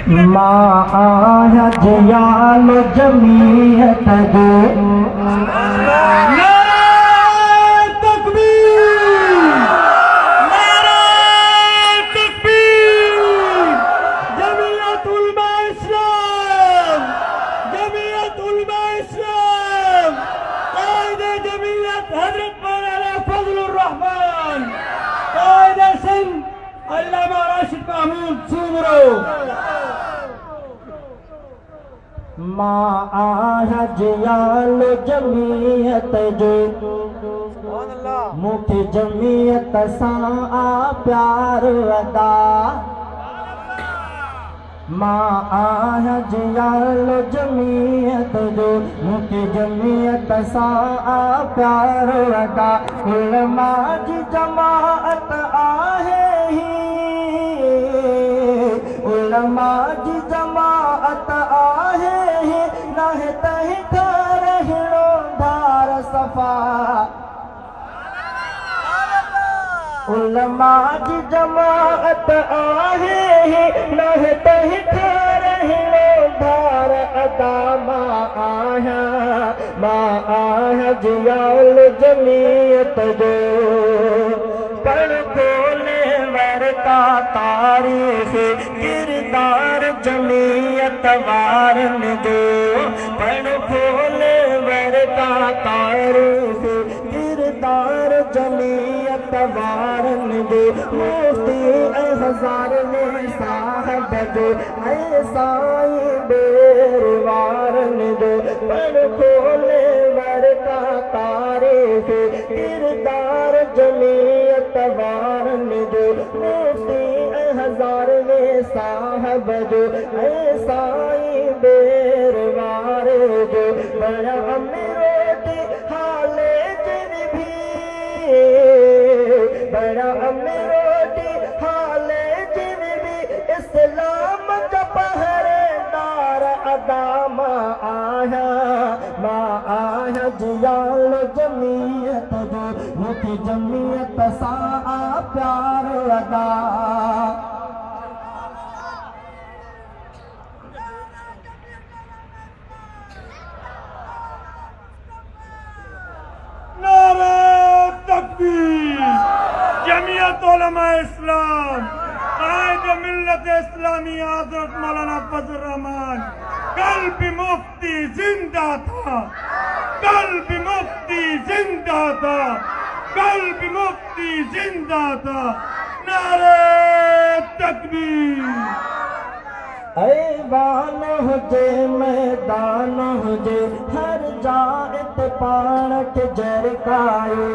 माया जयाल जमीयत दो माया जयाल जमीयत जो मुख जमीयत सां प्यार अदा माया जयाल जमीयत जो मुख जमीयत सां प्यार अदा उलमा जी जमाअत आहे उलमा जी जमाअत आहे नाहे तही ठहरो धार सफा उलमा जी जमाअत आहे नाहे तही ठहरो धार अदा मां आया जयाल जमीयत जो पढ़ खोले वरता तारीख किरदार जमीयत वारन जो पढ़ खोले वरता तारीख किरदार जमीयत वारन जो मुफ्ती हजार में साहब जो साईं बेर वारन जो पढ़ खोले वरता तारीख किरदार जमीयत वारन जो मुफ्ती हजार में साहब जो साईं बेर वारे जो बड़ा अमीरोटी हाले जिन भी बड़ा अमीरोटी हाले जिन भी इस्लाम का पहरेदार अदा मां आया जयाल जमीयत जो मुझे जमीयत सा प्यार अदा जमीयत उलमा इस्लाम कायद मिल्लत इस्लामी हज़रत मौलाना फजल रहमान कल भी मुफ्ती जिंदा था कल भी मुफ्ती जिंदा था कल भी मुफ्ती जिंदा था नारे तकबीर ऐवान हुजे मैदान हुजे हर जात पाण के जरकायो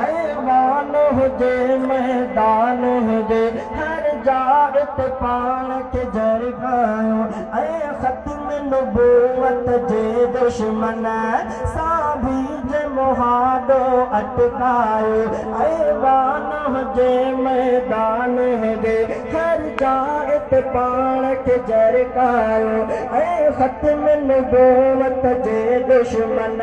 ऐवान हुजे मैदान हुजे हर जात पाण के जरकायो ऐ खत्म नबूवत जे दुश्मन साभी जे मुहादो अटकायो ऐवान हुजे मैदान हुजे हर जात पाण के जरकायो ऐ खत्म नबूवत जे दुश्मन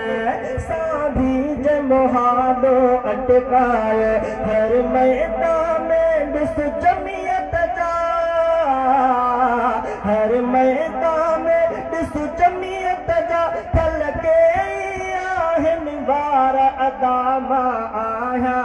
साभी जे मुहादो अटकायो हर मैदान में ॾिस जमीयत जा हर मैदान में ॾिस जमीयत जा फल के आहिनि वार अदा मां आया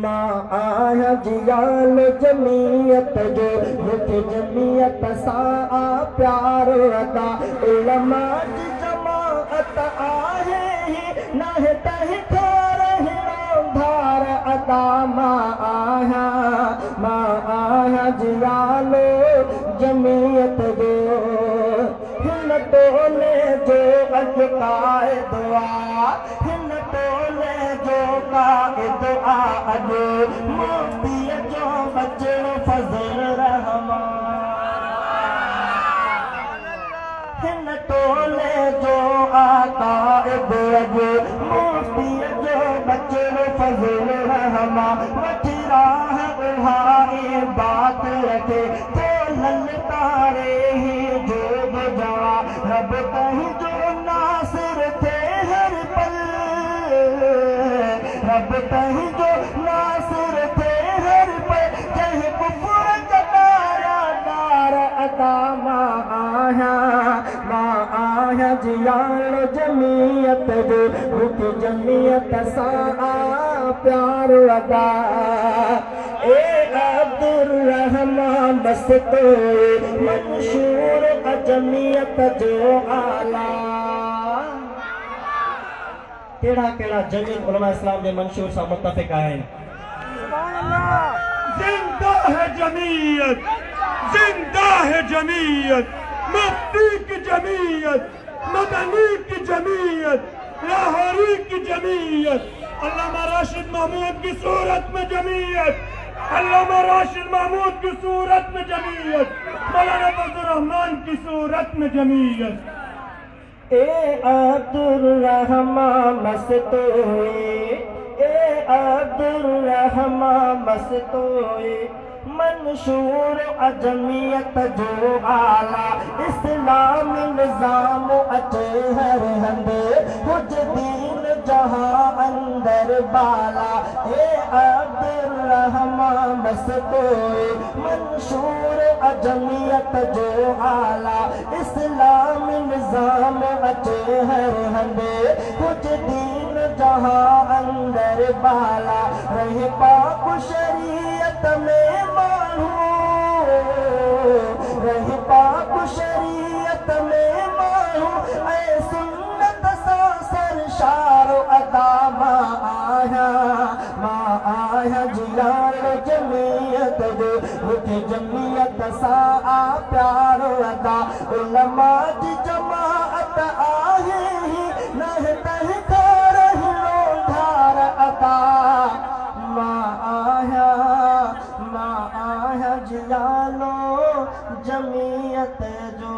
आया जयाल जमीयत जो मुझे जमीयत सा प्यार अदा उलमा जी जमाअत आहे नाहे तही ठहरो धार अदा मां आया जयाल जमीयत जो हिन टोले जो अजकाए दुआ हिन टोले जो दुआ अॼु मुफ्तीअ जो बचड़ो फज़ल रहमान हिन टोले जो आकाइब अॼु मुफ्तीअ जो बचड़ो फज़ल रहमान वठी राह उहाई बात रखे तो ललकारे ही जो बजा रब कहीं जो रब तहीं जो नासिर थे हर पे जह कुफर जनारा दार अदा मां आया जियान जमीयत जो रुक जमीयत सा प्यार अदा ए अब्दुर्रहमान मस्तोए मंशूर अजमियत जो आला केड़ा केड़ा जमीयत उलमा इस्लाम के मंशूर सा मुत्तफिक है। जिंदा है जमीयत, जिंदा है जमीयत, मुफ्ती की जमीयत, मदनी की जमीयत, लाहौरी की जमीयत, अल्लामा राशिद महमूद की सूरत में जमीयत, अल्लामा राशिद महमूद की सूरत में जमीयत, मौलाना फजलुर रहमान की सूरत में जमीयत। ए अब्दुर्रहमान मस्तोए, ए अब्दुर्रहमान मस्तोए मंशूर अजमियत जो आला इस्लाम निजाम अचे हर हंदे हुज दीन जहां अंदर बाला ए अब्दुर्रहमान मस्तोए मंशूर अजमियत जो आला इस्लाम निजाम अचे हर हंदे हुज दीन जहां अंदर बाला रहे पाक शरीयत में रही पाक शरीयत में मानू ऐ सुन्नत सा सरशार अदा मां आया जियान जमीयत जो रुख जमीयत सा प्यार अदा उलमा जी जमाअत आहे नह तह कर धार अदा मां आया जियानो जमीयत जो